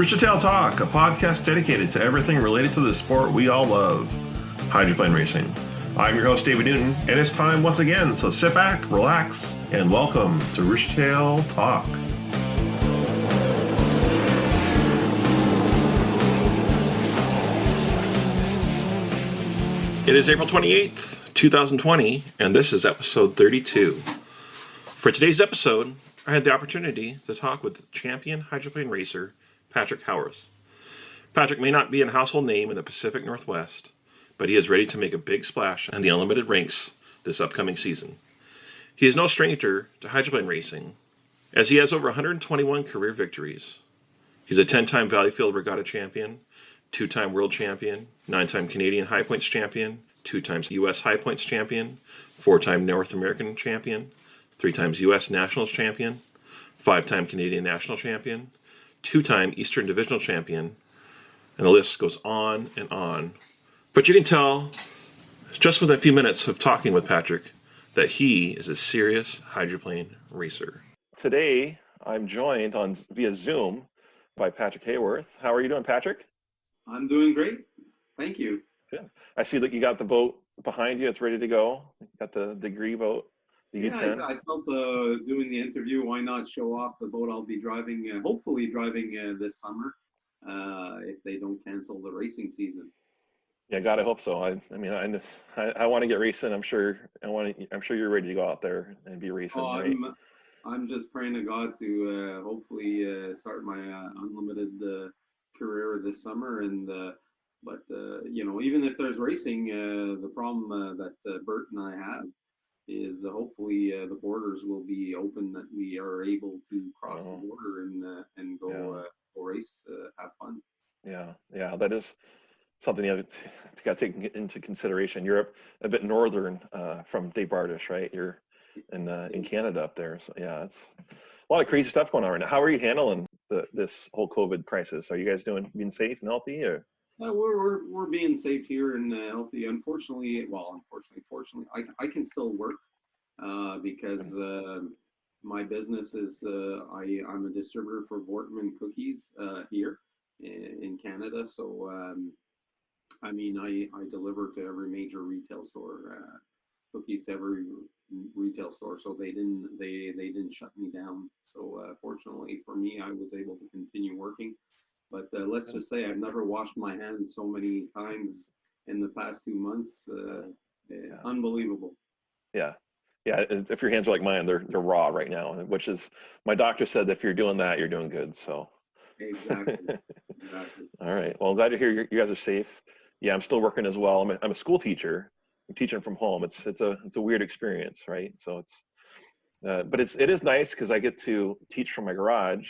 Roostertail Talk, a podcast dedicated to everything related to the sport we all love, hydroplane racing. I'm your host, David Newton, and it's time once again, so sit back, relax, and welcome to Roostertail Talk. It is April 28th, 2020, and this is episode 32. For today's episode, I had the opportunity to talk with champion hydroplane racer Patrick Haworth. Patrick may not be a household name in the Pacific Northwest, but he is ready to make a big splash in the unlimited rinks this upcoming season. He is no stranger to hydroplane racing, as he has over 121 career victories. He's a 10-time Valleyfield Regatta champion, 2-time world champion, 9-time Canadian high points champion, 2 times U.S. high points champion, 4-time North American champion, 3 times U.S. nationals champion, 5-time Canadian national champion, 2-time Eastern Divisional champion, and the list goes on and on. But you can tell, just within a few minutes of talking with Patrick, that he is a serious hydroplane racer. Today, I'm joined via Zoom by Patrick Haworth. How are you doing, Patrick? I'm doing great. Thank you. Good. I see that you got the boat behind you. It's ready to go. You got the degree boat. Yeah, I felt doing the interview, why not show off the boat I'll be driving, hopefully driving this summer, if they don't cancel the racing season. Yeah, God, I hope so. I want to get racing. I'm sure you're ready to go out there and be racing. Right? I'm just praying to God to hopefully start my unlimited career this summer. But even if there's racing, the problem that Bert and I have is hopefully the borders will be open, that we are able to cross the border and go race, have fun. Yeah, that is something you have got to take into consideration. You're a bit northern from Des Bardes, right? You're in Canada up there. So yeah, it's a lot of crazy stuff going on right now. How are you handling this whole COVID crisis? Are you guys being safe and healthy? Or? We're being safe here and healthy. Fortunately, I can still work because my business is I'm a distributor for Vortman cookies here in Canada. So I deliver to every major retail store, cookies to every retail store. So they didn't shut me down. So fortunately for me, I was able to continue working. But let's just say I've never washed my hands so many times in the past 2 months. Unbelievable. Yeah. If your hands are like mine, they're raw right now, which is, my doctor said that if you're doing that, you're doing good. So. Exactly. All right. Well, I'm glad to hear you guys are safe. Yeah, I'm still working as well. I'm a school teacher. I'm teaching from home. It's a weird experience, right? So but it is nice because I get to teach from my garage.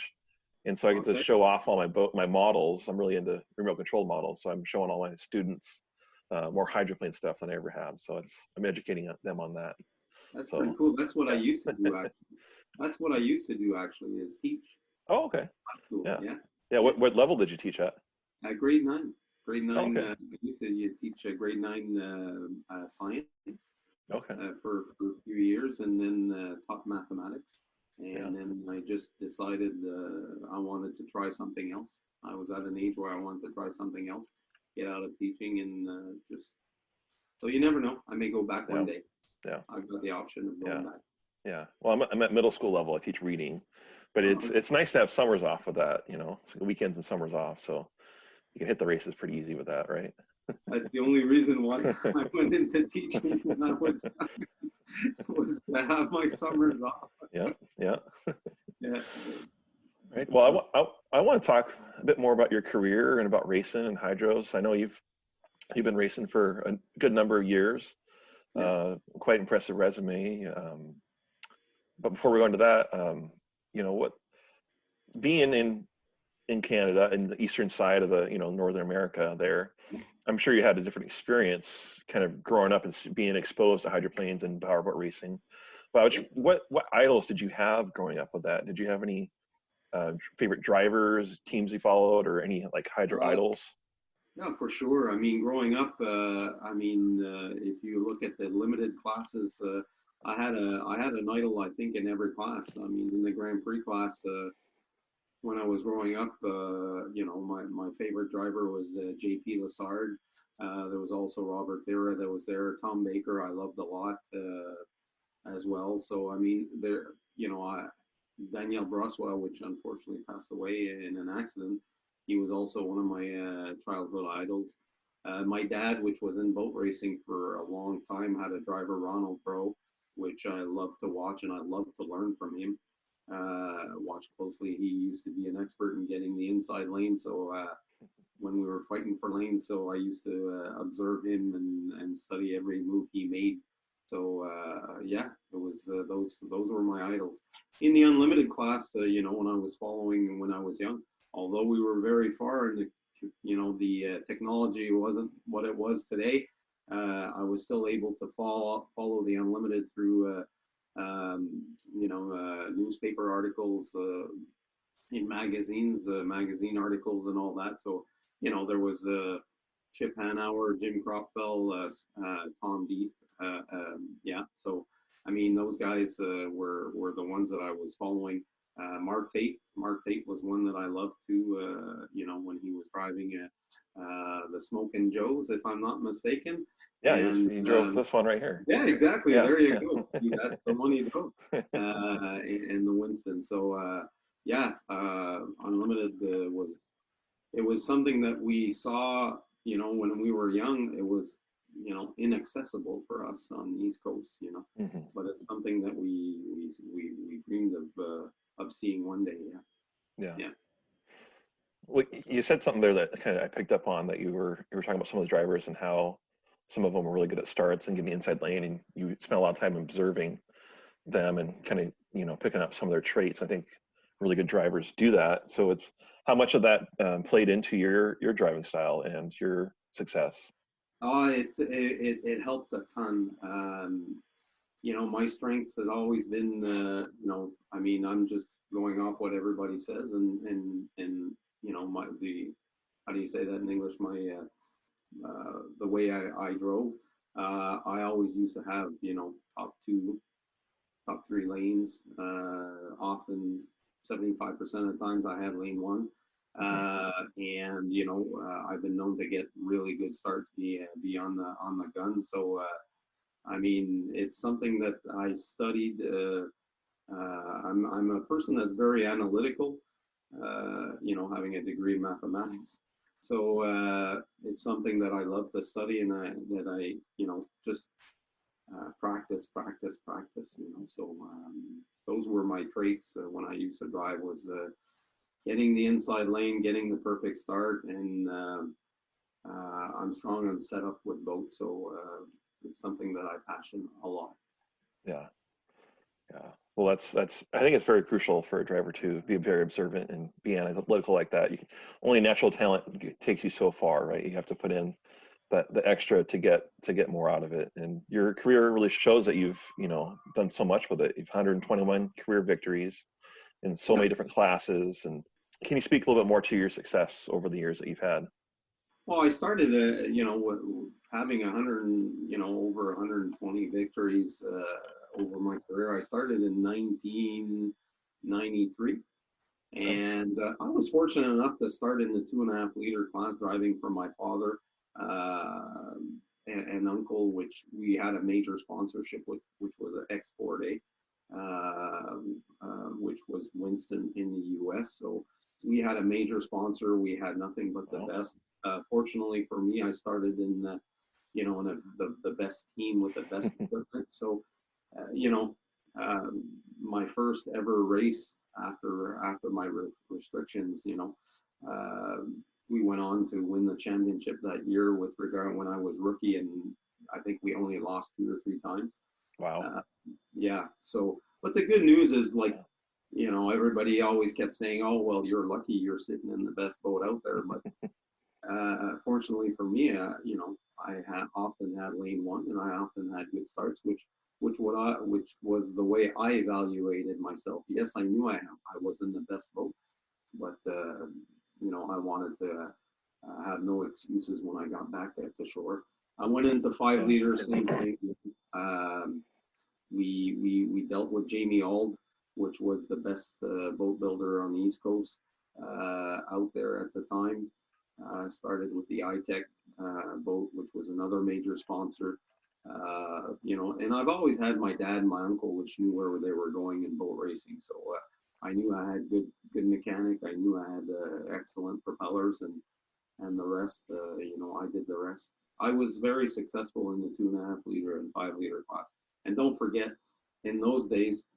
And so I get to show off all my models. I'm really into remote controlled models. So I'm showing all my students more hydroplane stuff than I ever have. So I'm educating them on that. That's pretty cool. That's what I used to do actually, is teach. Oh, okay. Cool. Yeah. What level did you teach at? At grade 9. Grade 9. Oh, okay. I used to teach grade 9 science. Okay. For a few years, and then taught mathematics. And then I just decided I wanted to try something else. I was at an age where I wanted to try something else, get out of teaching, and so you never know. I may go back one day. Yeah. I've got the option of going back. Yeah. Well, I'm at middle school level. I teach reading, but it's nice to have summers off with that, weekends and summers off. So you can hit the races pretty easy with that, right? That's the only reason why I went into teaching, and I was to have my summers off. Yeah. Yeah. Right. Well, I want to talk a bit more about your career and about racing and hydros. I know you've been racing for a good number of years. Quite impressive resume. But before we go into that, what being in Canada and the eastern side of the Northern America there, I'm sure you had a different experience kind of growing up and being exposed to hydroplanes and powerboat racing. But what idols did you have growing up with that? Did you have any favorite drivers, teams you followed, or any like hydro idols? Yeah, for sure. I mean, growing up, if you look at the limited classes, I had an idol, I think, in every class. I mean, in the Grand Prix class, when I was growing up, my favorite driver was J.P. Lassard. There was also Robert Thera that was there. Tom Baker, I loved a lot as well. So I mean, Daniel Broswell, which unfortunately passed away in an accident, he was also one of my childhood idols. My dad, which was in boat racing for a long time, had a driver, Ronald Pro, which I love to watch and I love to learn from him. Watch closely. He used to be an expert in getting the inside lane. So when we were fighting for lanes, so I used to observe him and study every move he made. So yeah, it was those were my idols. In the unlimited class, when I was following when I was young, although we were very far and the technology wasn't what it was today, I was still able to follow the unlimited through newspaper articles, in magazines, magazine articles, and all that. So there was Chip Hanauer, Jim Cropfell, Tom Deeth. Yeah, so I mean those guys were the ones that I was following. Mark Tate was one that I loved too. When he was driving the Smokin' Joes, if I'm not mistaken. Yeah, and he drove this one right here. yeah, exactly. Yeah. There you go. That's the one he drove in the Winston. So yeah, Unlimited was something that we saw. When we were young, it was inaccessible for us on the East Coast. Mm-hmm. But it's something that we dreamed of seeing one day. Yeah. Yeah. Well, you said something there that kind of I picked up on, that you were talking about some of the drivers and how some of them were really good at starts and getting the inside lane, and you spent a lot of time observing them and kind of picking up some of their traits. I think really good drivers do that. So it's how much of that played into your driving style and your success. It helped a ton. My strengths has always been, I mean, I'm just going off what everybody says, and how do you say that in English? The way I drove, I always used to have, top two, top three lanes. Often 75% of the times I had lane one. And I've been known to get really good starts, be on the gun. So I mean, it's something that I studied. I'm a person that's very analytical. Having a degree in mathematics. So it's something that I love to study, and I just practice. So those were my traits when I used to drive, was getting the inside lane, getting the perfect start, and I'm strong on setup with both. So it's something that I passion a lot. Yeah. Well, that's I think it's very crucial for a driver to be very observant and be analytical like that. Only natural talent takes you so far, right? You have to put in the extra to get more out of it. And your career really shows that you've done so much with it. You've 121 career victories in so many different classes. And can you speak a little bit more to your success over the years that you've had? Well, I started, having over 120 victories over my career. I started in 1993, and I was fortunate enough to start in the 2.5 liter class, driving for my father and uncle, which we had a major sponsorship with, which was an Export A, which was Winston in the U.S. So we had a major sponsor. We had nothing but the best. Fortunately for me, I started in the best team with the best equipment. So, my first ever race after my restrictions, we went on to win the championship that year with regard when I was rookie, and I think we only lost 2 or 3 times. Wow. Yeah. So, but the good news is, everybody always kept saying, "Oh, well, you're lucky you're sitting in the best boat out there." But fortunately for me, I often had lane one, and I often had good starts, which was the way I evaluated myself. Yes, I knew I was in the best boat, but I wanted to have no excuses when I got back at the shore. I went into 5 liters, same thing. We dealt with Jamie Auld, which was the best boat builder on the East Coast. out there at the time. Started with the iTech boat, which was another major sponsor. And I've always had my dad and my uncle, which knew where they were going in boat racing. So I knew I had good mechanic. I knew I had excellent propellers, and the rest, I did the rest. I was very successful in the 2.5 liter and 5 liter class. And don't forget, in those days,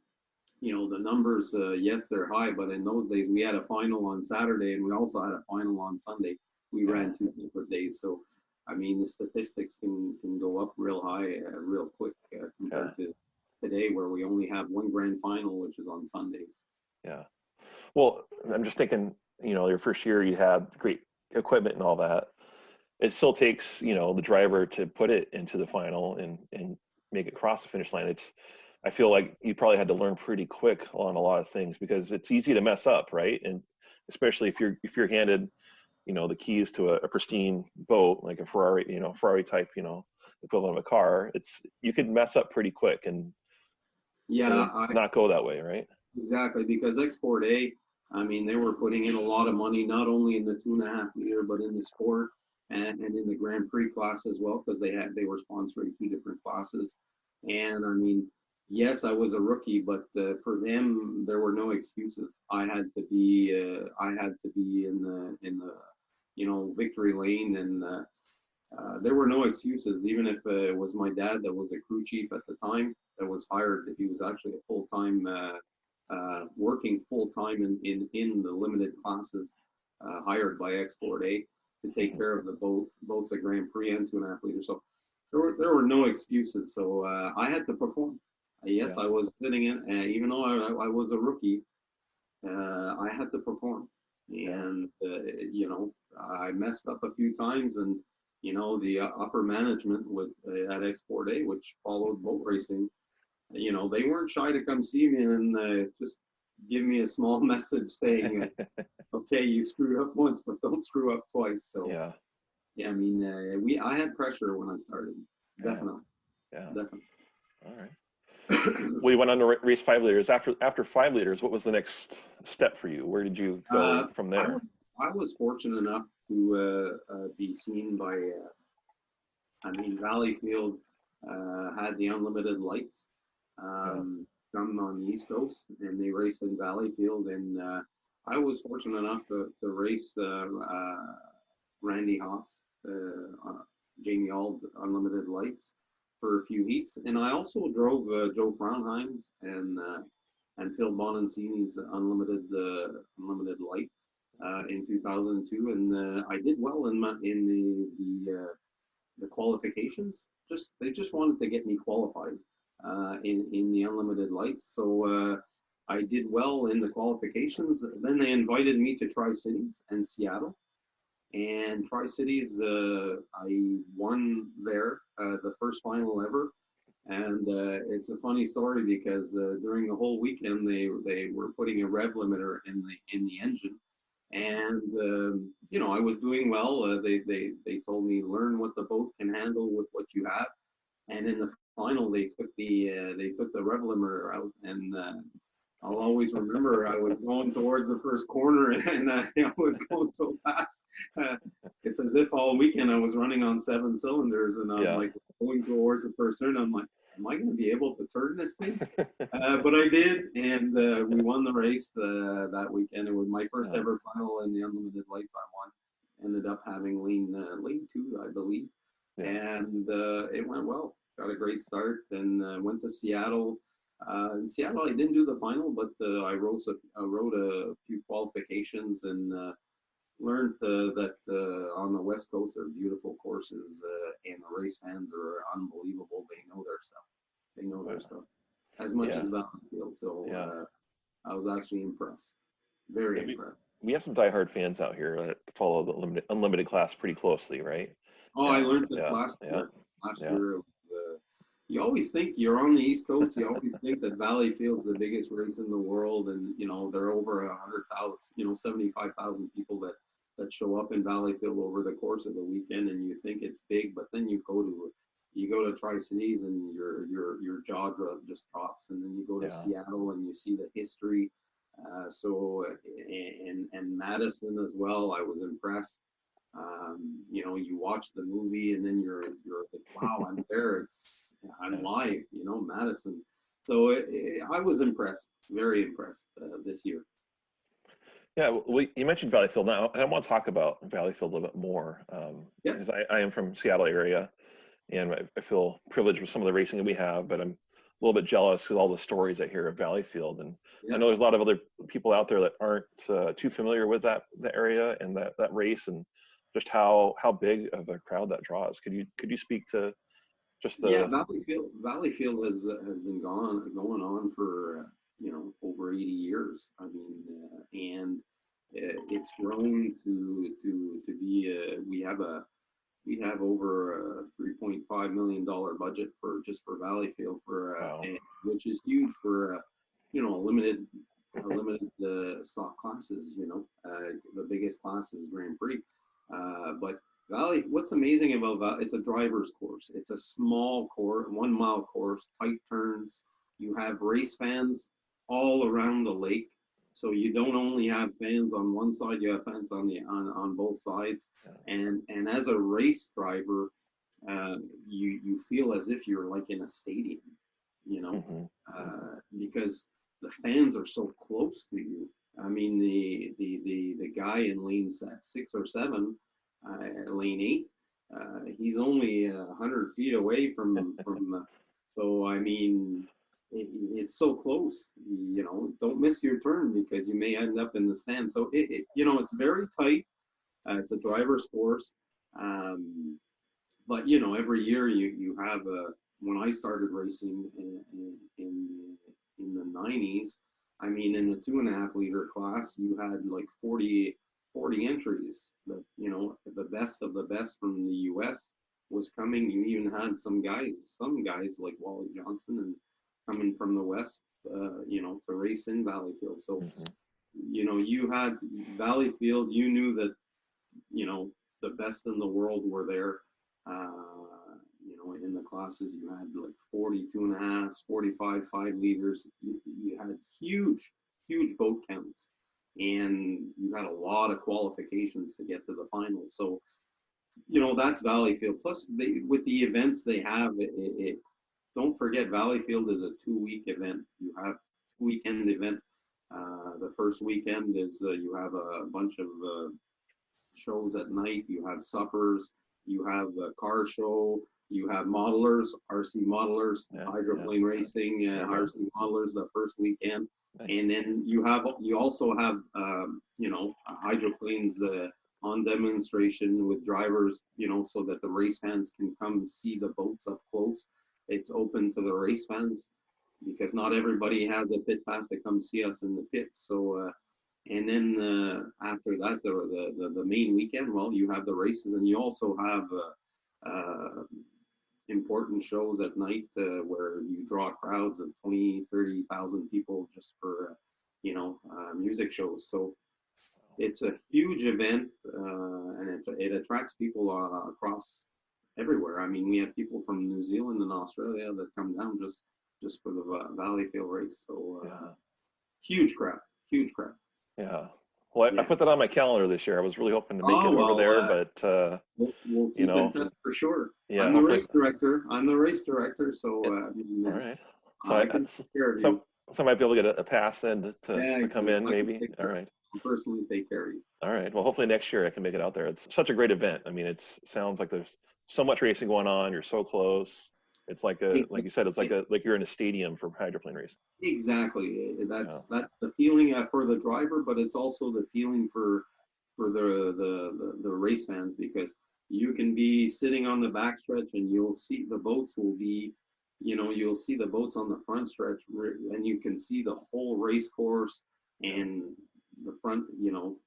the numbers, yes, they're high, but in those days we had a final on Saturday and we also had a final on Sunday. We ran 2 separate days. So, I mean, the statistics can go up real high, real quick compared to today where we only have one grand final, which is on Sundays. Yeah. Well, I'm just thinking, your first year you had great equipment and all that. It still takes, the driver to put it into the final and make it cross the finish line. I feel like you probably had to learn pretty quick on a lot of things because it's easy to mess up, right? And especially if you're handed, the keys to a pristine boat like a Ferrari, Ferrari type, equivalent of a car, you could mess up pretty quick and not go that way, right? Exactly, because Export A, I mean, they were putting in a lot of money, not only in the 2.5 liter, but in the sport and in the Grand Prix class as well, because they were sponsoring 2 different classes. And I mean, yes, I was a rookie, but for them, there were no excuses. I had to be in the victory lane, and there were no excuses. Even if it was my dad that was a crew chief at the time that was hired, if he was actually a full-time working full-time in the limited classes, hired by Export A to take care of both the Grand Prix and 2.5 liters. So there were no excuses. So I had to perform. Yes, I was sitting in, even though I was a rookie, I had to perform. And, I messed up a few times, and, the upper management at Export A, which followed boat racing, they weren't shy to come see me and just give me a small message saying, okay, you screwed up once, but don't screw up twice. So, I mean, I had pressure when I started. Definitely. Yeah. Definitely. All right. Well, you went on to race 5 liters. After 5 liters, what was the next step for you? Where did you go from there? I was fortunate enough to be seen by, Valleyfield had the unlimited lights come on the East Coast, and they raced in Valleyfield. And I was fortunate enough to race Randy Haas, Jamie Auld Unlimited Lights for a few heats, and I also drove Joe Fraunheim's and Phil Bonancini's Unlimited Light in 2002, and I did well in the qualifications. They just wanted to get me qualified in the Unlimited Lights, so I did well in the qualifications. Then they invited me to Tri-Cities and Seattle. And Tri-Cities, I won there, the first final ever. And it's a funny story because during the whole weekend, they were putting a rev limiter in the engine. And, I was doing well. They told me, learn what the boat can handle with what you have. And in the final, they took the rev limiter out, and I'll always remember I was going towards the first corner, and I was going so fast. It's as if all weekend I was running on 7 cylinders, and I'm like going towards the first turn. I'm like, am I going to be able to turn this thing? But I did, and we won the race that weekend. It was my first ever final in the Unlimited Lights. I won. Ended up having lane 2, I believe. And it went well. Got a great start, and went to Seattle. In Seattle, I didn't do the final, but I wrote a few qualifications, and learned that on the West Coast are beautiful courses, and the race fans are unbelievable. They know their stuff. They know their stuff as much as Valleyfield. So I was actually impressed. Very impressed. We have some diehard fans out here that follow the unlimited class pretty closely, right? Oh, I learned that last year. Last year, you always think you're on the East Coast. You always think that Valleyfield's the biggest race in the world, and there are over 100,000, 75,000 people that show up in Valleyfield over the course of the weekend, and you think it's big. But then you go to Tri-Cities, and your jaw just drops, and then you go to Seattle, and you see the history And Madison as well. I was impressed. You watch the movie and then you're like, wow, I'm there. I'm live. Madison. So I was impressed, very impressed this year. Yeah, well, you mentioned Valleyfield. Now, I want to talk about Valleyfield a little bit more Yeah. because I am from Seattle area, and I feel privileged with some of the racing that we have, but I'm a little bit jealous with all the stories I hear of Valleyfield. And Yeah. I know there's a lot of other people out there that aren't too familiar with the area and that race, and just how big of a crowd that draws. Could you speak to just the? Yeah, Valleyfield has been going on for over 80 years. I mean, and it's grown to be we have over a $3.5 million budget for Valleyfield Wow. which is huge for a limited stock classes. The biggest class is Grand Prix, but what's amazing about it's a driver's course. It's a small course, 1 mile course, tight turns. You have race fans all around the lake. So you don't only have fans on one side, you have fans on both sides. And as a race driver, you feel as if you're like in a stadium, because the fans are so close to you. I mean, the guy in lane 6 or 7, lane 8, he's only 100 feet away from. So I mean, it's so close. Don't miss your turn because you may end up in the stand. So it's very tight. It's a driver's course, but every year you have when I started racing in the 90s. I mean, in the 2.5 liter class, you had like 40 entries. The best of the best from the U.S. was coming. You even had some guys like Wally Johnson and coming from the West, to race in Valleyfield. So, you had Valleyfield. You knew that, the best in the world were there. In the classes, you had like 40 2.5, 45 5 liters. You had huge boat counts, and you had a lot of qualifications to get to the finals. So, that's Valleyfield. Plus, with the events they have, don't forget Valleyfield is a 2-week event. You have 2-weekend event. The first weekend is you have a bunch of shows at night. You have suppers. You have a car show. You have modelers, RC modelers, hydroplane racing, RC modelers the first weekend. Nice. And then you also have hydroplanes on demonstration with drivers, so that the race fans can come see the boats up close. It's open to the race fans because not everybody has a pit pass to come see us in the pits. So, and then after that, the main weekend, well, you have the races, and you also have important shows at night where you draw crowds of 20,000-30,000 people just for music shows. So it's a huge event, and it attracts people across everywhere. I mean, we have people from New Zealand and Australia that come down just for the Valleyfield race. So huge crowd. Yeah. Well, I put that on my calendar this year. I was really hoping to make it over there, but we'll keep in touch for sure. Yeah, I'm the race director. So all right. So I can take care of you. So I might be able to get a pass then to come in, maybe. All right. I'll personally take care of you. All right. Well, hopefully next year I can make it out there. It's such a great event. I mean, it sounds like there's so much racing going on. You're so close. It's like you said, it's like you're in a stadium for hydroplane racing. Exactly. That's the feeling for the driver, but it's also the feeling for the race fans, because you can be sitting on the backstretch and you'll see the boats will be, you'll see the boats on the front stretch, and you can see the whole race course and the front.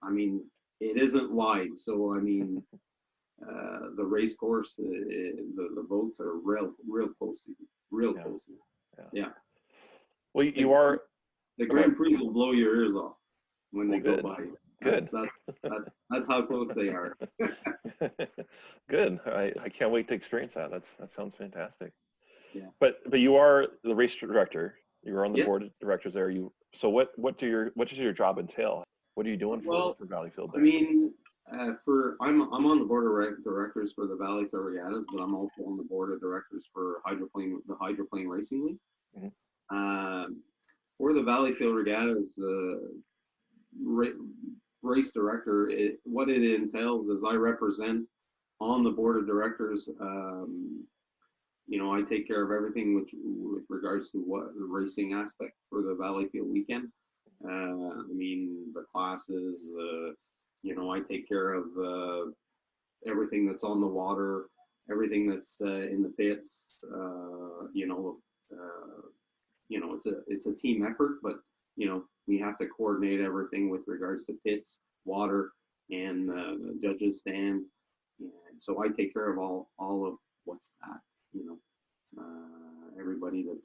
I mean, it isn't wide, so I mean. The race course, the boats are real close to you, close to you. Yeah. Well, you are. The Grand Prix will blow your ears off when they go by. Good. That's how close they are. Good. I can't wait to experience that. That sounds fantastic. Yeah. But you are the race director. You're on the board of directors there. You So what does your job entail? What are you doing Well, for Valleyfield I there? mean, I'm on the board of directors for the Valleyfield Regattas, but I'm also on the board of directors for the Hydroplane Racing League. Mm-hmm. For the Valleyfield Regattas, race director, what it entails is I represent on the board of directors. I take care of everything with regards to what the racing aspect for the Valleyfield weekend. I mean, the classes, I take care of everything that's on the water, everything that's in the pits. It's a team effort, but we have to coordinate everything with regards to pits, water, and the judges stand. And so I take care of all of what's that, everybody that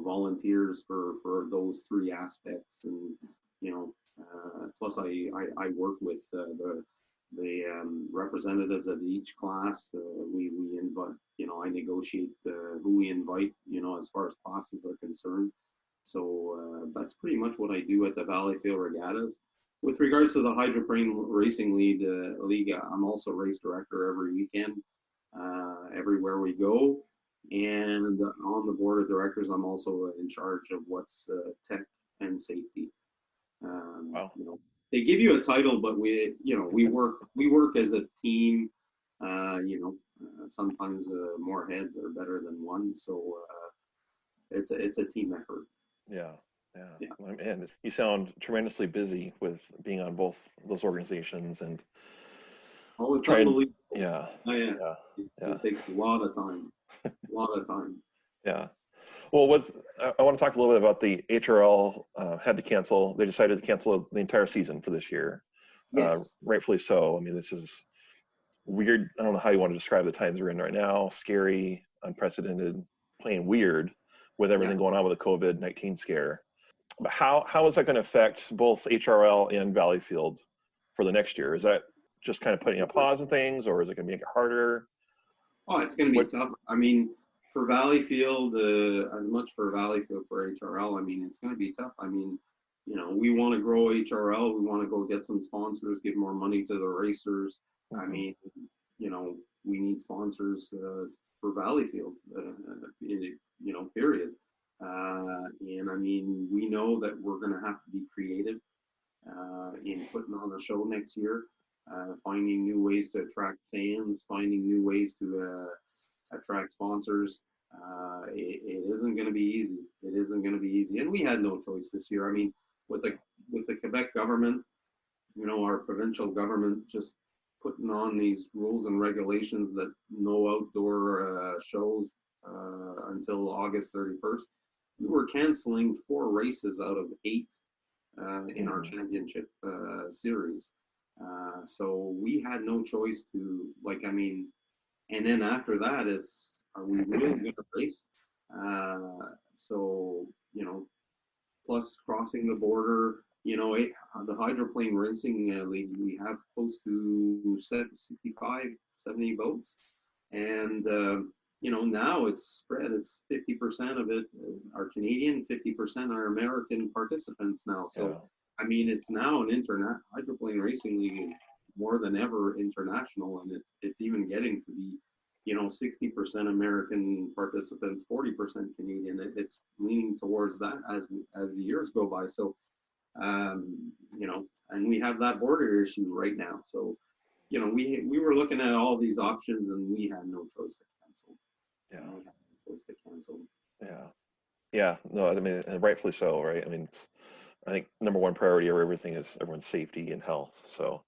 volunteers for those three aspects. And plus I work with the representatives of each class. We invite, I negotiate who we invite, as far as classes are concerned. So that's pretty much what I do at the Valleyfield Regattas. With regards to the Hydroplane Racing League, I'm also race director every weekend, everywhere we go. And on the board of directors, I'm also in charge of what's tech and safety. Wow. They give you a title, but we work as a team. Sometimes more heads are better than one, so it's a team effort. Yeah. And you sound tremendously busy with being on both those organizations and it's unbelievable. Yeah. It takes a lot of time. Yeah. Well, I want to talk a little bit about the HRL had to cancel. They decided to cancel the entire season for this year. Yes. Rightfully so. I mean, this is weird. I don't know how you want to describe the times we're in right now. Scary, unprecedented, plain weird with everything going on with the COVID-19 scare. But how is that going to affect both HRL and Valleyfield for the next year? Is that just kind of putting a pause in things, or is it going to make it harder? Oh, it's going to be tough. I mean, for Valleyfield, as much for Valleyfield for HRL, I mean, it's going to be tough. I mean, we want to grow HRL. We want to go get some sponsors, give more money to the racers. Mm-hmm. I mean, we need sponsors for Valleyfield, period. And I mean, we know that we're going to have to be creative in putting on a show next year, finding new ways to attract fans, finding new ways to attract sponsors. It isn't going to be easy. It isn't going to be easy. And we had no choice this year. I mean, with the Quebec government, our provincial government just putting on these rules and regulations that no outdoor shows until August 31st. We were canceling 4 races out of 8 in our championship series. So we had no choice to, and then after that are we really going to race? So, plus crossing the border, the Hydroplane Racing League, we have close to 65, 70 boats. And, now it's spread. It's 50% of it are Canadian, 50% are American participants now. So, I mean, it's now an Hydroplane Racing League more than ever international, and it's even getting to be, 60% American participants, 40% Canadian. It's leaning towards that as the years go by. So, and we have that border issue right now. So, we were looking at all these options, and we had no choice to cancel. Yeah. No, I mean, and rightfully so, right? I mean, I think number one priority of everything is everyone's safety and health. So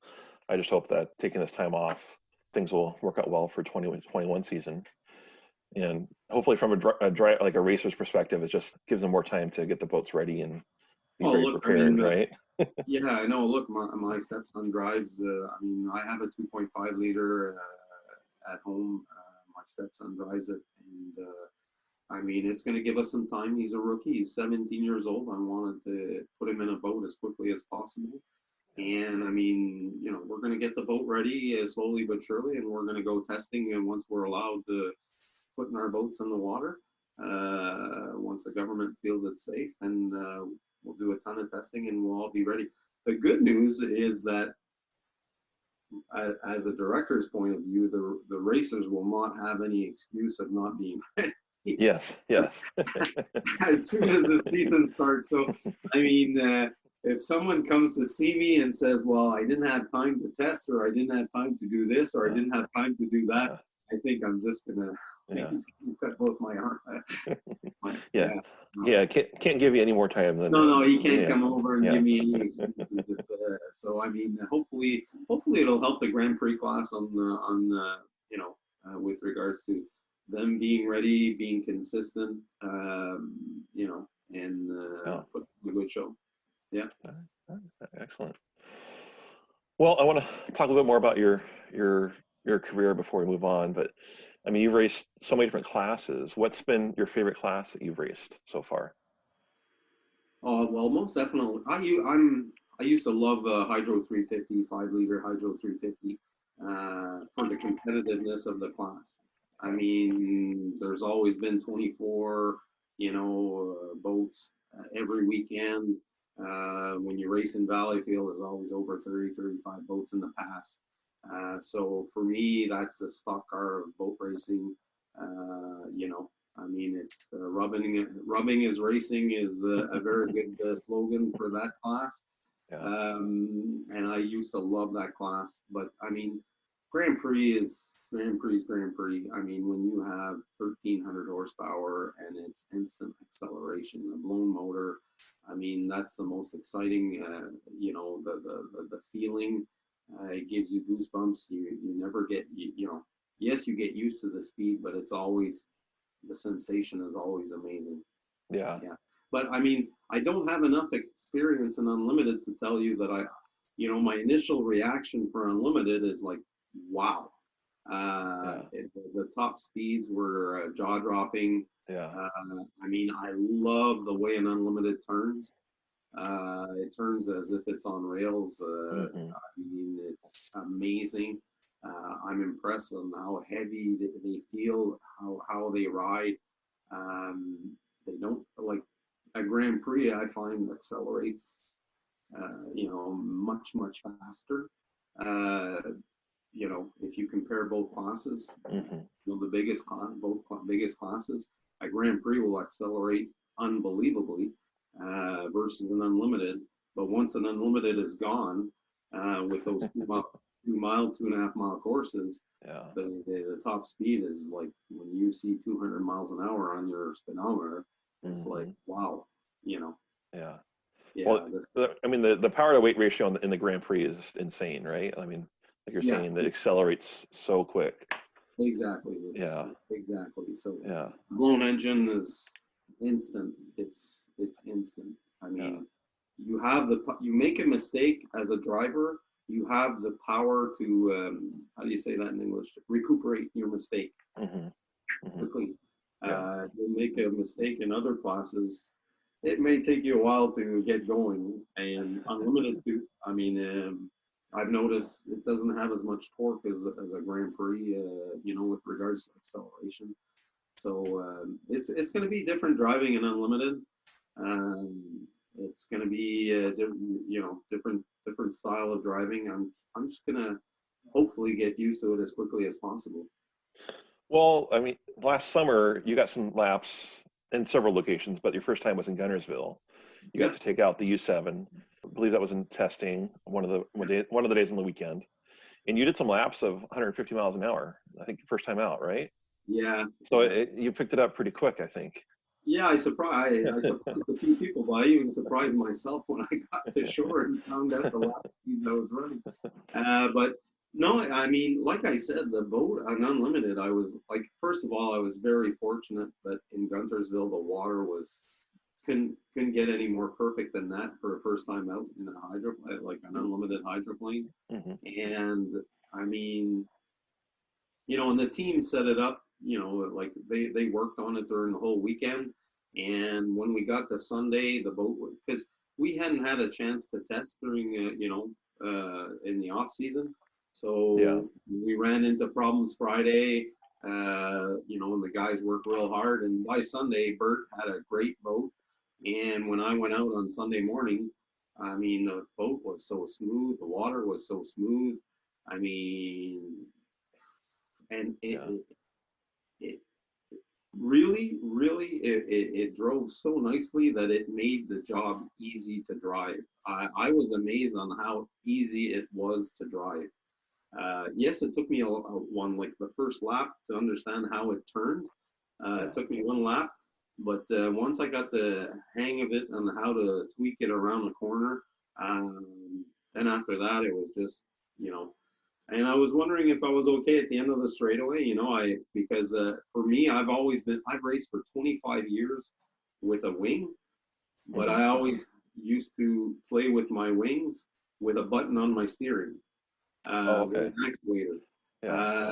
I just hope that taking this time off, things will work out well for 2021 season. And hopefully from a racer's perspective, it just gives them more time to get the boats ready and be very prepared, right? Yeah, I know. Look, my stepson drives, I have a 2.5 liter at home. My stepson drives it, and it's going to give us some time. He's a rookie. He's 17 years old. I wanted to put him in a boat as quickly as possible. And we're going to get the boat ready slowly but surely, and we're going to go testing. And once we're allowed to put in our boats in the water, once the government feels it's safe, then we'll do a ton of testing and we'll all be ready. The good news is that as a director's point of view, the racers will not have any excuse of not being ready. Yes, yes. As soon as the season starts. So, I mean, if someone comes to see me and says, well, I didn't have time to test, or I didn't have time to do this, or I didn't have time to do that, I think I'm just going to cut both my arm. Yeah, can't give you any more time than no, he can't come over and give me any excuses. So I mean, hopefully it'll help the Grand Prix class on with regards to them being ready, being consistent, and put on a good show. Yeah. Excellent. Well, I want to talk a little bit more about your career before we move on, but I mean, you've raced so many different classes. What's been your favorite class that you've raced so far? Oh, well, most definitely. I used to love Hydro 350, 5-liter Hydro 350, for the competitiveness of the class. I mean, there's always been 24, boats every weekend. When you race in Valleyfield, there's always over 30, 35 boats in the pass. So for me, that's the stock car of boat racing. I mean, it's rubbing is racing is a very good slogan for that class. Yeah. And I used to love that class, but I mean, Grand Prix is Grand Prix. I mean, when you have 1,300 horsepower and it's instant acceleration, a blown motor, I mean, that's the most exciting, the feeling. It gives you goosebumps. You never get, yes, you get used to the speed, but it's always, the sensation is always amazing. Yeah. But I mean, I don't have enough experience in Unlimited to tell you that my initial reaction for Unlimited is like, wow. The top speeds were jaw dropping. Yeah. I mean, I love the way an Unlimited turns. It turns as if it's on rails. I mean, it's amazing. I'm impressed on how heavy they feel, how they ride. They don't, like a Grand Prix, I find accelerates, much faster. If you compare both classes, the biggest classes, a Grand Prix will accelerate unbelievably versus an Unlimited. But once an Unlimited is gone, with those 2.5 mile courses, the top speed is like when you see 200 miles an hour on your speedometer, it's like, wow, Yeah. Yeah. Well, I mean, the power to weight ratio in the Grand Prix is insane, right? I mean, like you're saying, that accelerates so quick. Exactly. Exactly. So yeah, blown engine is instant. It's instant. I mean, you make a mistake as a driver, you have the power to how do you say that in English? Recuperate your mistake quickly. You'll make a mistake in other classes. It may take you a while to get going, and Unlimited too. I mean, I've noticed it doesn't have as much torque as a Grand Prix, with regards to acceleration. So it's going to be different driving in Unlimited. It's going to be different style of driving. I'm just going to hopefully get used to it as quickly as possible. Well, I mean, last summer you got some laps in several locations, but your first time was in Guntersville. You got to take out the U7. I believe that was in testing one of the days on the weekend, and you did some laps of 150 miles an hour. I think your first time out, right? Yeah. So you picked it up pretty quick, I think. Yeah, I surprised a few people, but I even surprised myself when I got to shore and found out the lap speeds I was running. But no, I mean, like I said, the boat on Unlimited, I was like, first of all, I was very fortunate that in Guntersville, the water couldn't get any more perfect than that for a first time out in a like an Unlimited hydroplane. And I mean, and the team set it up, like they worked on it during the whole weekend. And when we got to Sunday, the boat, because we hadn't had a chance to test during, in the off season. So we ran into problems Friday. and the guys worked real hard. And by Sunday, Bert had a great boat. And when I went out on Sunday morning, I mean, the boat was so smooth, the water was so smooth. I mean, and it really, really, it drove so nicely that it made the job easy to drive. I was amazed on how easy it was to drive. Yes, it took me like the first lap to understand how it turned. It took me one lap, but once I got the hang of it and how to tweak it around the corner, then after that, it was just, and I was wondering if I was okay at the end of the straightaway, because for me, I've raced for 25 years with a wing, but I always used to play with my wings with a button on my steering. With an actuator.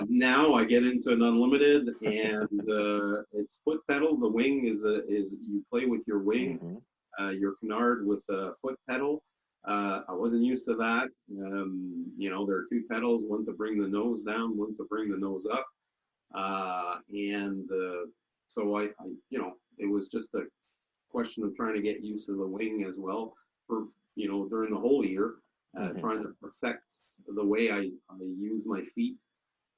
Now I get into an unlimited, and it's foot pedal. The wing is you play with your wing, your canard with a foot pedal. I wasn't used to that. There are two pedals, one to bring the nose down, one to bring the nose up, and so I it was just a question of trying to get used to the wing as well for during the whole year, trying to perfect the way I use my feet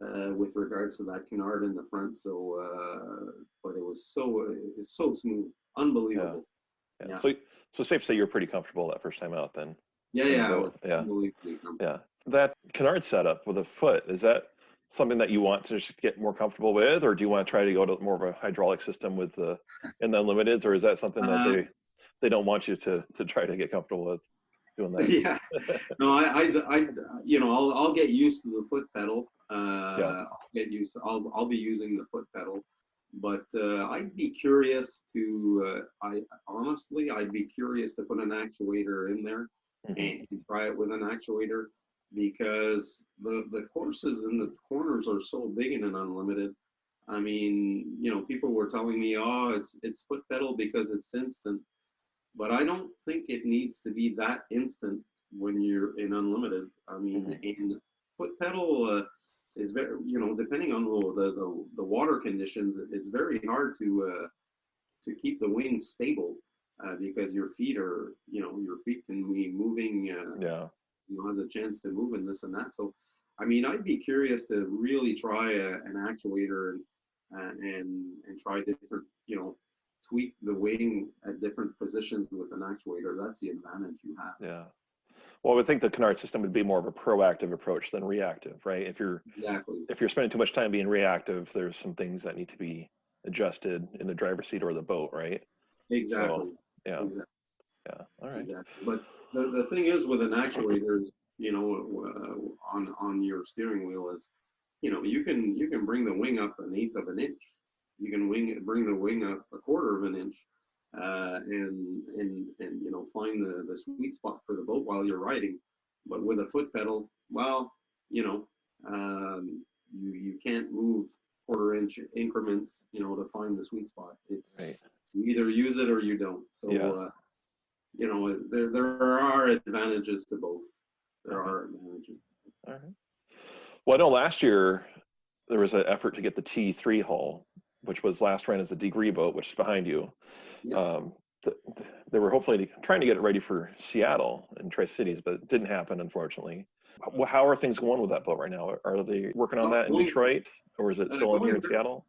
with regards to that canard in the front. So, but it's so smooth, unbelievable. Yeah. So safe to say you're pretty comfortable that first time out then. Yeah. Yeah. That canard setup with a foot, is that something that you want to just get more comfortable with, or do you want to try to go to more of a hydraulic system in the unlimiteds, or is that something that they don't want you to try to get comfortable with doing that? Yeah. No, I'll get used to the foot pedal. I'll be using the foot pedal, but I'd be curious to I'd be curious to put an actuator in there and try it with an actuator, because the courses and the corners are so big in an unlimited. I mean, people were telling me, oh, it's foot pedal because it's instant, but I don't think it needs to be that instant when you're in unlimited. I mean, in foot pedal is very, depending on the water conditions, it's very hard to keep the wing stable, because your feet can be moving, has a chance to move and this and that. So, I mean, I'd be curious to really try an actuator and try different, tweak the wing at different positions with an actuator. That's the advantage you have. Yeah. Well, I would think the canard system would be more of a proactive approach than reactive, right? If you're spending too much time being reactive, there's some things that need to be adjusted in the driver's seat or the boat, right? Exactly. So, yeah. Exactly. Yeah. All right. Exactly. But the thing is with an actuator is, on your steering wheel is, you can bring the wing up 1/8 of an inch. You can bring the wing up 1/4 of an inch, and find the sweet spot for the boat while you're riding. But with a foot pedal, well, you can't move 1/4 inch increments, to find the sweet spot. It's you either use it or you don't. So there are advantages to both. There are advantages. All right. Well, I know last year there was an effort to get the T3 hull, which was last ran as a degree boat, which is behind you. Yeah. They were hopefully trying to get it ready for Seattle and Tri-Cities, but it didn't happen, unfortunately. How are things going with that boat right now? Are they working on that in Detroit, or is it still in here in Seattle?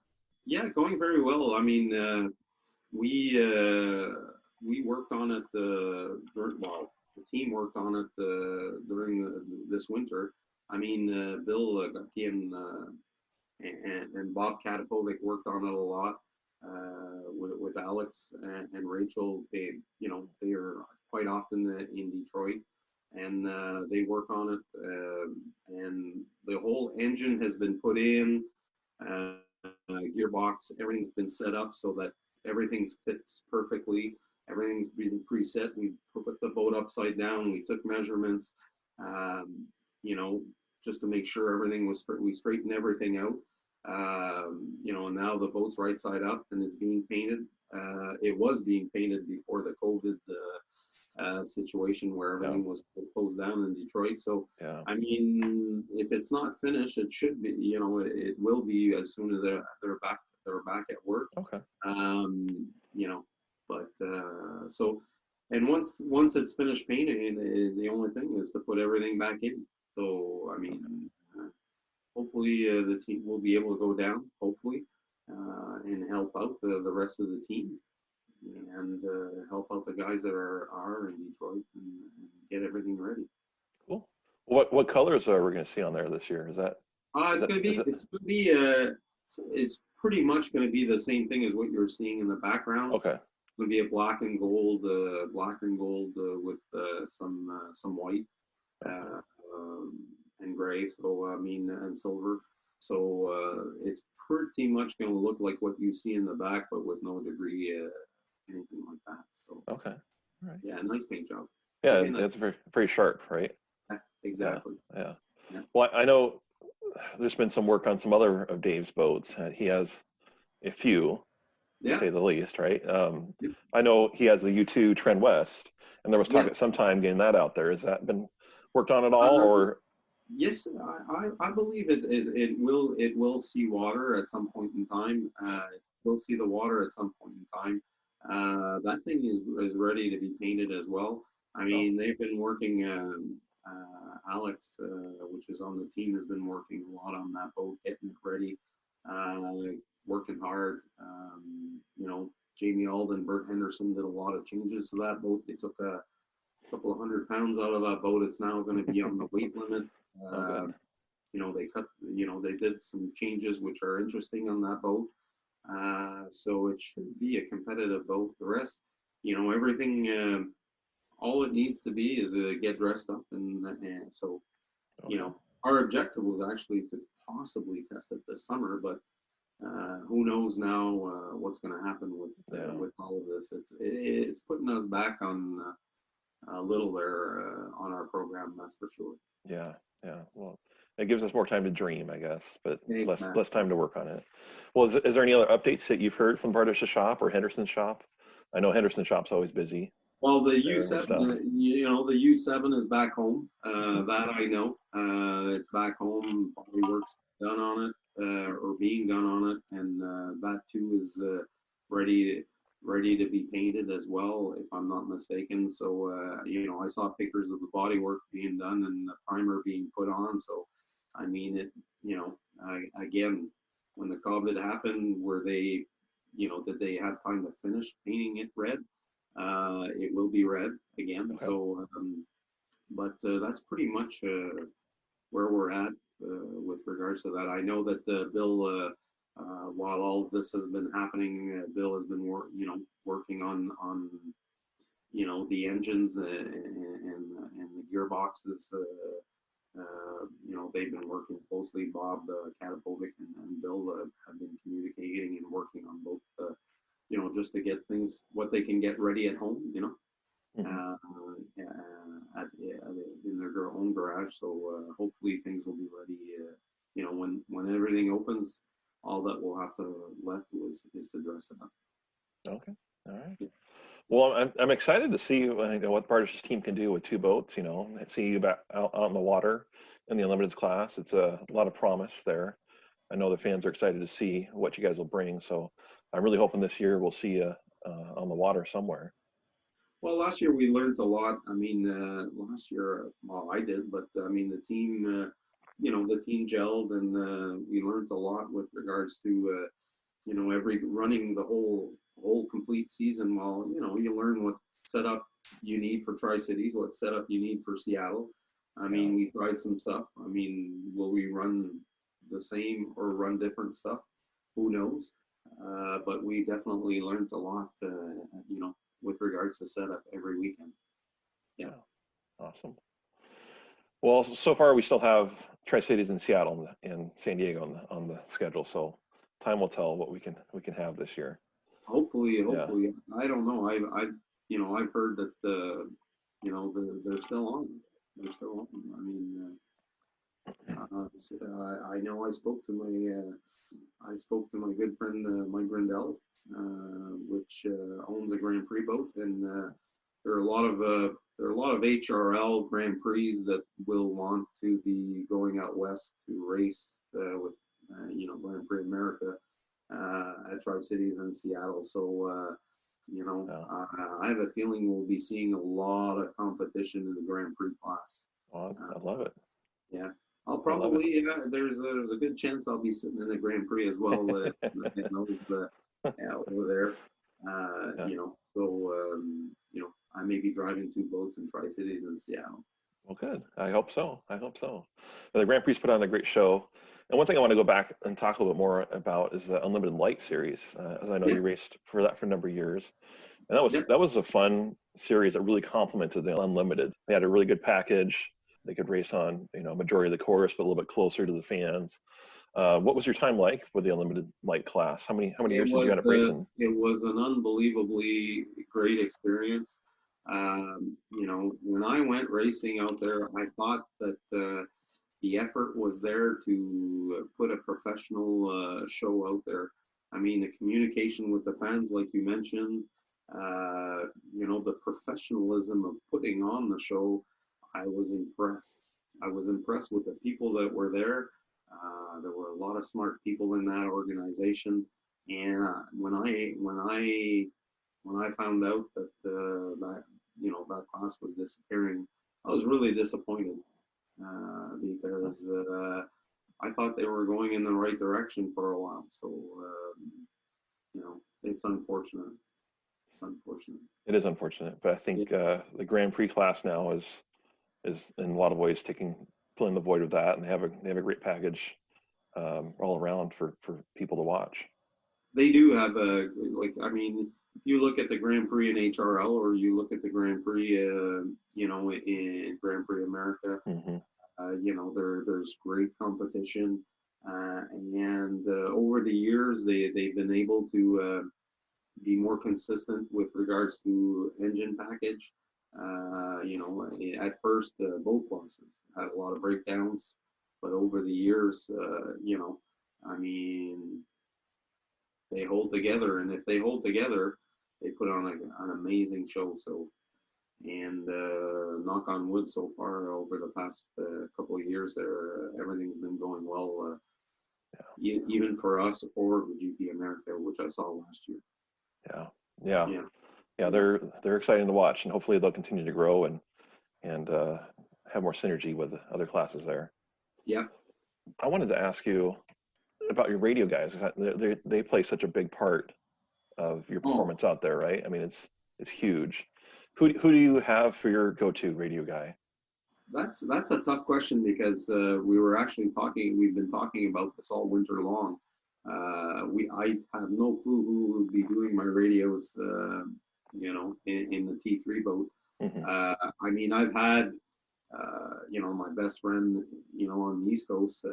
Yeah, going very well. I mean, we worked on it. The team worked on it during this winter. I mean, Bill Gucky and Bob Katapovic worked on it a lot. With Alex and Rachel, they are quite often in Detroit, and they work on it. And the whole engine has been put in, gearbox, everything's been set up so that everything fits perfectly. Everything's been preset. We put the boat upside down. We took measurements, just to make sure everything was. We straightened everything out. And now the boat's right side up and it's being painted. It was being painted before the COVID situation where everything was closed down in Detroit. So, Yeah. I mean, if it's not finished, it should be. It will be as soon as they're back. They're back at work. Okay. But so, and once it's finished painting, the only thing is to put everything back in. So, I mean, hopefully the team will be able to go down. Hopefully, and help out the rest of the team, and help out the guys that are in Detroit, and get everything ready. Cool. What colors are we going to see on there this year? It's pretty much going to be the same thing as what you're seeing in the background. Okay. It's going to be a black and gold with some white and gray. So I mean, and silver. So it's pretty much going to look like what you see in the back, but with no degree anything like that. So okay. All right. Yeah, nice paint job. Yeah, it's very, very sharp, right? Exactly. Yeah. Well, I know there's been some work on some other of Dave's boats. He has a few, to say the least, right? I know he has the U2 Trend West, and there was talk at some time getting that out there. Has that been worked on at all, or? Yes, I believe it will see water at some point in time. We'll see the water at some point in time. That thing is ready to be painted as well. I mean, they've been working. Alex, which is on the team, has been working a lot on that boat, getting it ready, working hard. Jamie Alden, Bert Henderson did a lot of changes to that boat. They took a couple of 100 pounds out of that boat. It's now going to be on the weight limit. They did some changes which are interesting on that boat. So it should be a competitive boat. The rest, everything, all it needs to be is get dressed up. And so, our objective was actually to possibly test it this summer, but who knows now what's going to happen with all of this. It's putting us back on a little there on our program, that's for sure. Yeah. Well, it gives us more time to dream, I guess, but less time to work on it. Well, is there any other updates that you've heard from Bartish's shop or Henderson's shop? I know Henderson's shop's always busy. Well, the U7, the U7 is back home. That I know. It's back home. Body work's done on it, or being done on it, and that too is ready to be painted as well, if I'm not mistaken. So, I saw pictures of the body work being done and the primer being put on. So, I mean, again, when the COVID happened, did they have time to finish painting it red? It will be red again. Okay. So, but that's pretty much where we're at with regards to that. I know that Bill, while all of this has been happening, Bill has been working on the engines and the gearboxes. They've been working closely. Bob Katapovic and Bill have been communicating and working on both. Just to get things, what they can get ready at home, in their own garage. So hopefully things will be ready. When everything opens, all that we'll have to left is to dress it up. Okay, all right. Yeah. Well, I'm excited to see what Bartish's team can do with two boats. See you back out on the water in the Unlimiteds class. It's a lot of promise there. I know the fans are excited to see what you guys will bring. So I'm really hoping this year we'll see you on the water somewhere. Well, last year we learned a lot. I mean, last year, well, I did, but I mean, the team, the team gelled, and we learned a lot with regards to, running the whole complete season. Well, you learn what setup you need for Tri-Cities, what setup you need for Seattle. I mean, we tried some stuff. I mean, will we run the same or run different stuff? Who knows? But we definitely learned a lot, with regards to setup every weekend. Yeah. Awesome. Well, so far we still have Tri-Cities in Seattle and San Diego on the schedule. So time will tell what we can have this year. Hopefully. I don't know. I've heard that they're still on. They're still on. I mean, I know I spoke to my good friend Mike Grindell, which owns a Grand Prix boat, and there are a lot of HRL Grand Prix that will want to be going out west to race with Grand Prix America at Tri-Cities and Seattle. So I have a feeling we'll be seeing a lot of competition in the Grand Prix class. Well, I love it. Yeah, I'll probably there's a good chance I'll be sitting in the Grand Prix as well. Over there. I may be driving 2 boats in Tri-Cities in Seattle. Well, good. I hope so. The Grand Prix put on a great show. And one thing I want to go back and talk a little bit more about is the Unlimited Light series, as I know you raced for that for a number of years. And that was a fun series that really complemented the Unlimited. They had a really good package. They could race on, majority of the course, but a little bit closer to the fans. What was your time like with the Unlimited Light class? How many years did you end up racing? It was an unbelievably great experience. When I went racing out there, I thought that the effort was there to put a professional show out there. I mean, the communication with the fans, like you mentioned, the professionalism of putting on the show, I was impressed. I was impressed with the people that were there. There were a lot of smart people in that organization, and when I found out that that class was disappearing, I was really disappointed because I thought they were going in the right direction for a while. So it's unfortunate. It's unfortunate. It is unfortunate, but I think the Grand Prix class now is in a lot of ways filling the void of that, and they have a great package all around for people to watch. They do have if you look at the Grand Prix in HRL, or you look at the Grand Prix, in Grand Prix America, there's great competition, and over the years they've been able to be more consistent with regards to engine package. At first, both classes had a lot of breakdowns, but over the years, they hold together, and if they hold together, they put on an amazing show. So, and knock on wood, so far over the past couple of years, everything's been going well. Even for us or GP America, which I saw last year. Yeah, they're exciting to watch, and hopefully they'll continue to grow and have more synergy with the other classes there. Yeah. I wanted to ask you about your radio guys. They play such a big part of your performance out there, right? I mean, it's huge. Who do you have for your go-to radio guy? That's a tough question, because we've been talking about this all winter long. I have no clue who will be doing my radios, in the T3 boat. Mm-hmm. I've had, my best friend, on the East Coast,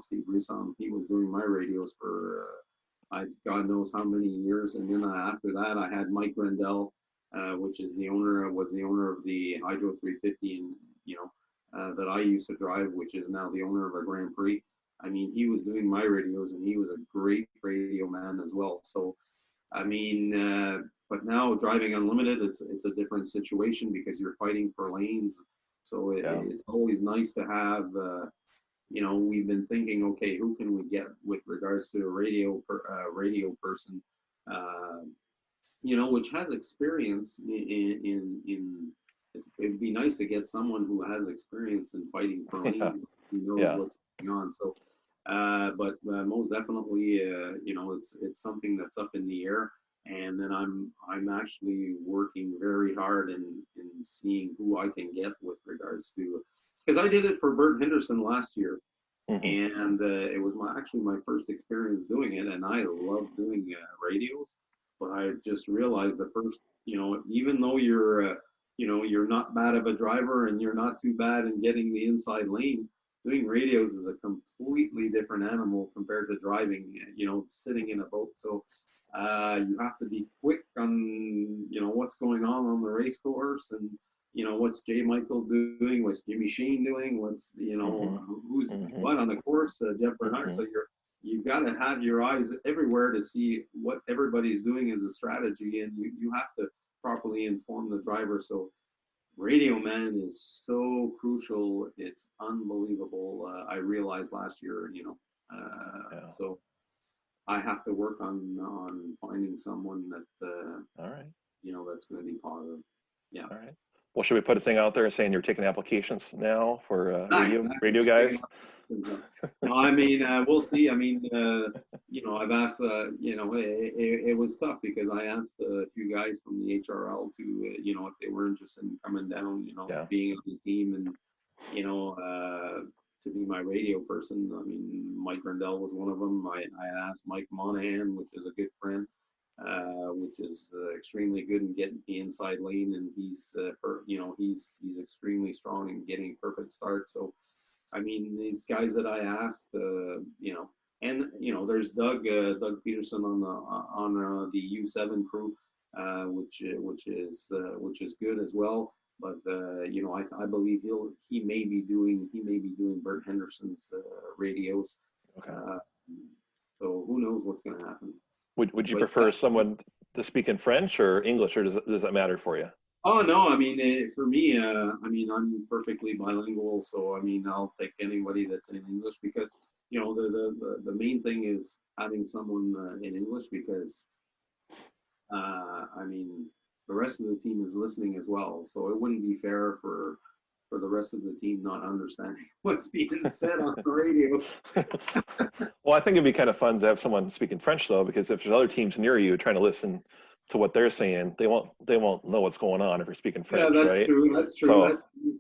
Steve Brisson, he was doing my radios for, God knows how many years. And then after that, I had Mike Rendell, which was the owner of the Hydro 350, and that I used to drive, which is now the owner of a Grand Prix. He was doing my radios, and he was a great radio man as well. So, but now driving Unlimited, it's a different situation, because you're fighting for lanes. So it's always nice to have, we've been thinking, okay, who can we get with regards to a radio person, which has experience in it'd be nice to get someone who has experience in fighting for lanes, who knows what's going on. So, but most definitely, it's something that's up in the air. And then I'm actually working very hard in seeing who I can get with regards to, because I did it for Bert Henderson last year. Mm-hmm. And it was my first experience doing it, and I love doing radios. But I just realized the first, even though you're not bad of a driver and you're not too bad in getting the inside lane, doing radios is a completely different animal compared to driving, sitting in a boat. So you have to be quick on, what's going on the race course, and, what's J. Michael doing, what's Jimmy Sheen doing, what's, who's what on the course, Jeff Bernard. So you've got to have your eyes everywhere to see what everybody's doing as a strategy, and you have to properly inform the driver. So radio, man, is so crucial. It's unbelievable. I realized last year, so I have to work on finding someone that All right. that's going to be positive. Yeah. All right. Well, should we put a thing out there saying you're taking applications now for radio guys? No, I mean, we'll see. I mean, I've asked, it was tough because I asked a few guys from the HRL to, if they were interested in coming down, being on the team and, to be my radio person. I mean, Mike Rendell was one of them. I asked Mike Monahan, which is a good friend, which is extremely good in getting the inside lane, and he's extremely strong in getting perfect starts. So, I mean, these guys that I asked, there's Doug Peterson on the U7 crew, which is good as well. But I believe he may be doing Bert Henderson's radios. Okay. So who knows what's going to happen? Would you prefer someone to speak in French or English, or does that matter for you? Oh no, I mean, for me, I'm perfectly bilingual, so I mean, I'll take anybody that's in English because the main thing is having someone in English because the rest of the team is listening as well, so it wouldn't be fair for the rest of the team not understanding what's being said on the radio. Well, I think it'd be kind of fun to have someone speaking French though, because if there's other teams near you trying to listen to what they're saying, they won't know what's going on if you're speaking French, yeah, that's right? true. That's true. So,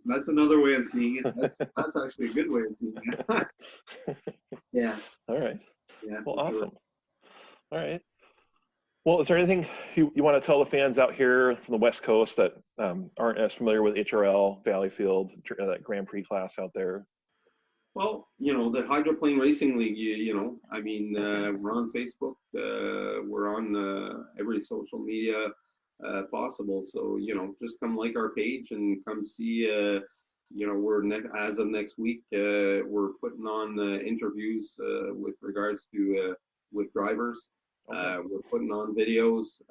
that's another way of seeing it. That's actually a good way of seeing it. Yeah. All right. Yeah. Well, awesome. All right. Well, is there anything you want to tell the fans out here from the West Coast that aren't as familiar with HRL, Valleyfield, that Grand Prix class out there? Well, the Hydroplane Racing League, we're on Facebook. We're on every social media possible. So, just come like our page and come see, as of next week, we're putting on interviews with regards to with drivers. Okay. We're putting on videos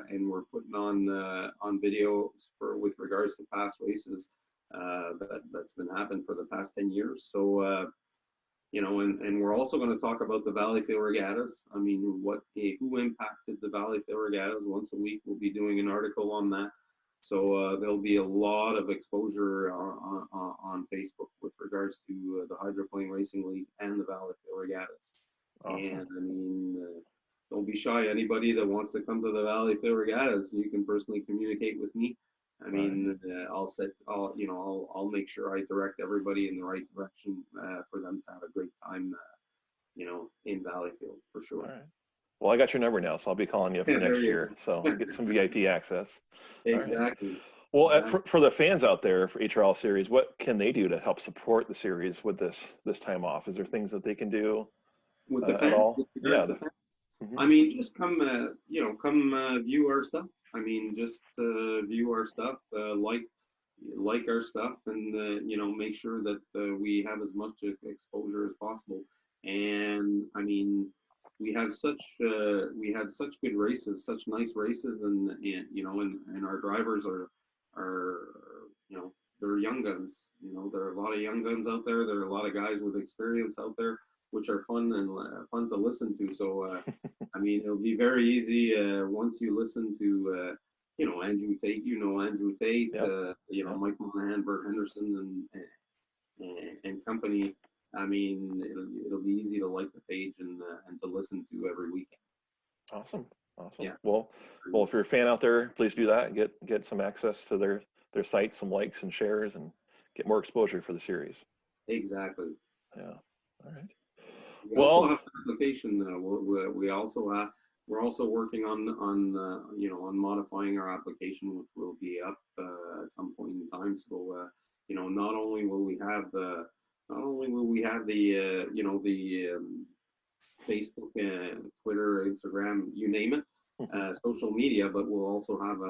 and we're putting on videos with regards to past races. That's been happening for the past 10 years. So, and we're also going to talk about the Valleyfield Regattas. I mean, who impacted the Valleyfield Regattas once a week. We'll be doing an article on that. So there'll be a lot of exposure on Facebook with regards to the Hydroplane Racing League and the Valleyfield Regattas. Awesome. And don't be shy. Anybody that wants to come to the Valleyfield Regattas, you can personally communicate with me. I mean, I'll make sure I direct everybody in the right direction for them to have a great time, in Valleyfield for sure. All right. Well, I got your number now, so I'll be calling you for next year. So I'll get some VIP access. Exactly. Right. Well, for the fans out there for HRL series, what can they do to help support the series with this time off? Is there things that they can do with the at all? Yeah. Mm-hmm. I mean, just come view our stuff. I mean, just view our stuff, like our stuff, and make sure that we have as much exposure as possible. And I mean, we had such good races, such nice races, and our drivers are they're young guns. There are a lot of young guns out there. There are a lot of guys with experience out there, which are fun to listen to. So, I mean, it'll be very easy once you listen to, Andrew Tate. Andrew Tate. Yep. Mike Monahan, Bert Henderson, and company. I mean, it'll be easy to like the page and to listen to every weekend. Awesome. Yeah. Well, if you're a fan out there, please do that. Get some access to their site, some likes and shares, and get more exposure for the series. Exactly. Yeah. All right. We also have an application. We're also working on modifying our application, which will be up at some point in time. So not only will we have the Facebook, Twitter, Instagram, you name it, social media, but we'll also have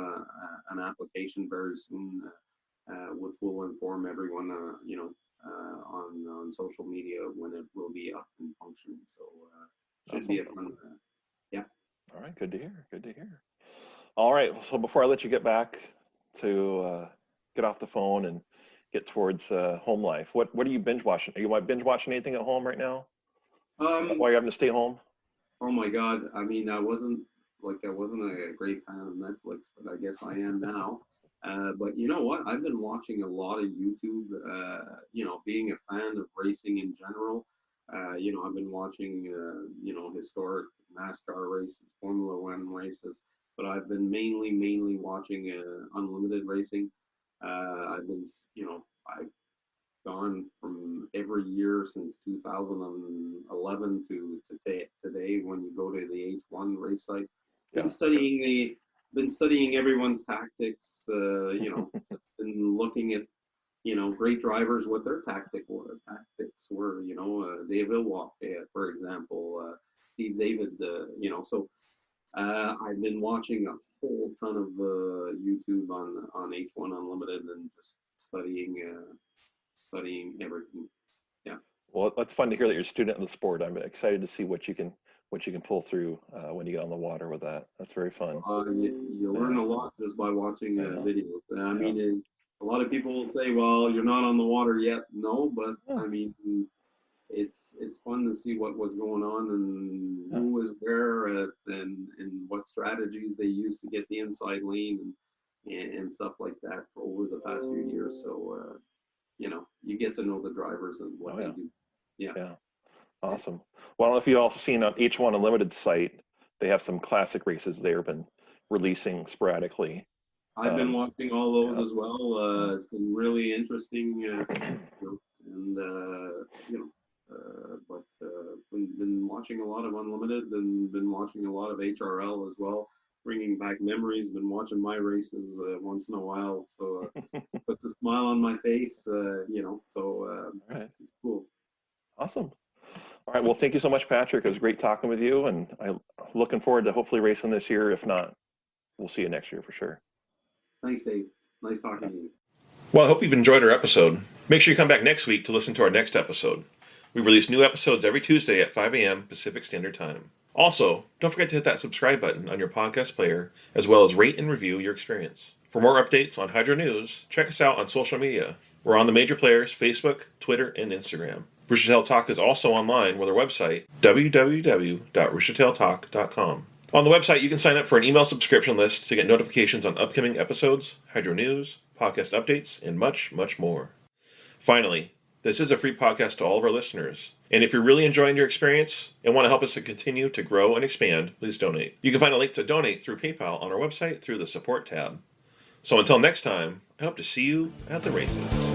an application very soon, which will inform everyone, on social media when it will be up and functioning. So should be a fun. Yeah. All right. Good to hear. All right. So before I let you get back to get off the phone and get towards home life, what are you binge watching? Are you binge watching anything at home right now while you're having to stay home? Oh my God. I mean, I wasn't a great fan of Netflix, but I guess I am now. But you know what? I've been watching a lot of YouTube, being a fan of racing in general. I've been watching, historic NASCAR races, Formula One races, but I've been mainly watching unlimited racing. I've been, I've gone from every year since 2011 to today when you go to the H1 race site. Yeah. Been studying everyone's tactics, been looking at, great drivers, what their tactics were, Dave Ilwalk, for example, Steve David, so I've been watching a whole ton of YouTube on H1 Unlimited and just studying everything. Yeah. Well, that's fun to hear that you're a student of the sport. I'm excited to see what you can pull through when you get on the water with that. That's very fun. You learn a lot just by watching videos. I mean, a lot of people will say, "Well, you're not on the water yet." No, but I mean, it's fun to see what was going on and who was where and what strategies they used to get the inside lane and stuff like that over the past few years. So you get to know the drivers and what they do. Yeah. Awesome. Well, I don't know if you've also seen on H1 Unlimited site, they have some classic races they've been releasing sporadically. I've been watching all those as well. It's been really interesting, but been watching a lot of Unlimited and been watching a lot of HRL as well, bringing back memories. Been watching my races once in a while, so puts a smile on my face. Right. It's cool. Awesome. All right. Well, thank you so much, Patrick. It was great talking with you, and I'm looking forward to hopefully racing this year. If not, we'll see you next year for sure. Thanks, Dave. Nice talking to you. Well, I hope you've enjoyed our episode. Make sure you come back next week to listen to our next episode. We release new episodes every Tuesday at 5 a.m. Pacific Standard Time. Also, don't forget to hit that subscribe button on your podcast player, as well as rate and review your experience. For more updates on Hydro News, check us out on social media. We're on the major players, Facebook, Twitter, and Instagram. Roostertail Talk is also online with our website, www.roostertailtalk.com. On the website, you can sign up for an email subscription list to get notifications on upcoming episodes, Hydro News, podcast updates, and much, much more. Finally, this is a free podcast to all of our listeners. And if you're really enjoying your experience and want to help us to continue to grow and expand, please donate. You can find a link to donate through PayPal on our website through the support tab. So until next time, I hope to see you at the races.